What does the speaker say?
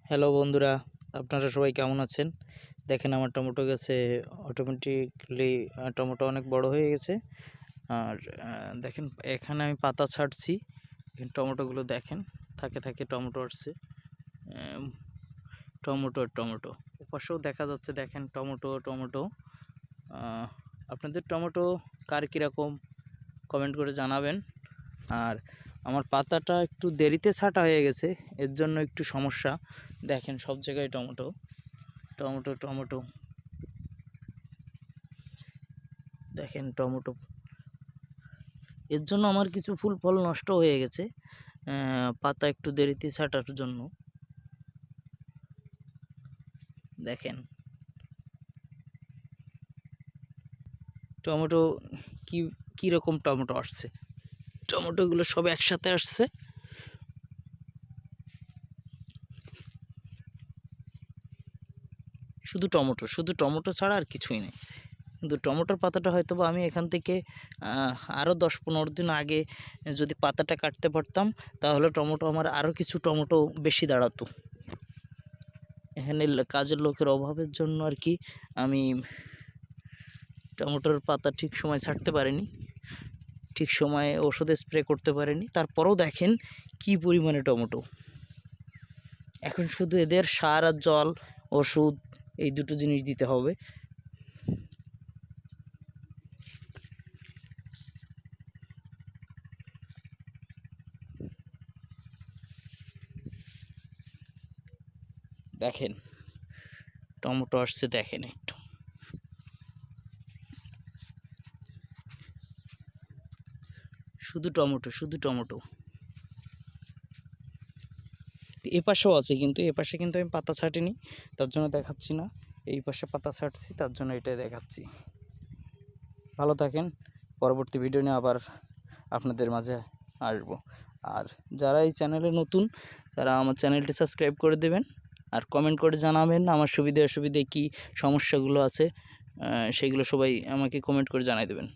Hello বন্ধুরা, আপনারা সবাই কেমন আছেন? দেখেন আমার টমেটো গাছে অটোমেটিকলি টমেটো অনেক বড় হয়ে গেছে। আর দেখেন এখানে আমি পাতা ছাড়ছি, টমেটোগুলো দেখেন থাকে থাকে টমেটো আসছে। টমেটো ওপাশেও দেখা যাচ্ছে, দেখেন টমেটো। আপনাদের টমেটো কার কীরকম কমেন্ট করে জানাবেন। আর আমার পাতাটা একটু দেরিতে ছাঁটা হয়ে গেছে, এর জন্য একটু সমস্যা। দেখেন সব জায়গায় টমেটো। দেখেন টমেটো, এর জন্য আমার কিছু ফুল ফল নষ্ট হয়ে গেছে পাতা একটু দেরিতে ছাঁটার জন্য। দেখেন টমেটো কি রকম টমেটো আসছে, টমেটোগুলো সব একসাথে আসছে। শুধু টমেটো ছাড়া আর কিছুই নেই। কিন্তু টমেটোর পাতাটা হয়তো বা আমি এখান থেকে আরও 10-15 দিন আগে যদি পাতাটা কাটতে পারতাম, তাহলে টমেটো আমার আরও কিছু টমেটো বেশি দাঁড়াতো। এখানে কাজের লোকের অভাবের জন্য আর কি আমি টমেটোর পাতা ঠিক সময় ছাড়তে পারিনি, ঠিক সময়ে ওষুধে স্প্রে করতে পারিনি। তারপরেও দেখেন কি পরিমাণে টমেটো। এখন শুধু এদের সার আর জল, ওষুধ, এই দুটো জিনিস দিতে হবে। দেখেন টমেটো আসছে, দেখেন একটু। শুধু টমেটো। এ পাশেও আছে, কিন্তু এ পাশে কিন্তু আমি পাতা ছাটিনি, তার জন্য দেখাচ্ছি না। এই পাশে পাতা ছাটছি, তার জন্য এটাই দেখাচ্ছি। ভালো থাকেন, পরবর্তী ভিডিও নিয়ে আবার আপনাদের মাঝে আসবো। আর যারা এই চ্যানেলে নতুন, তারা আমার চ্যানেলটি সাবস্ক্রাইব করে দেবেন। আর কমেন্ট করে জানাবেন আমার সুবিধে অসুবিধে কী সমস্যাগুলো আছে, সেগুলো সবাই আমাকে কমেন্ট করে জানাই দেবেন।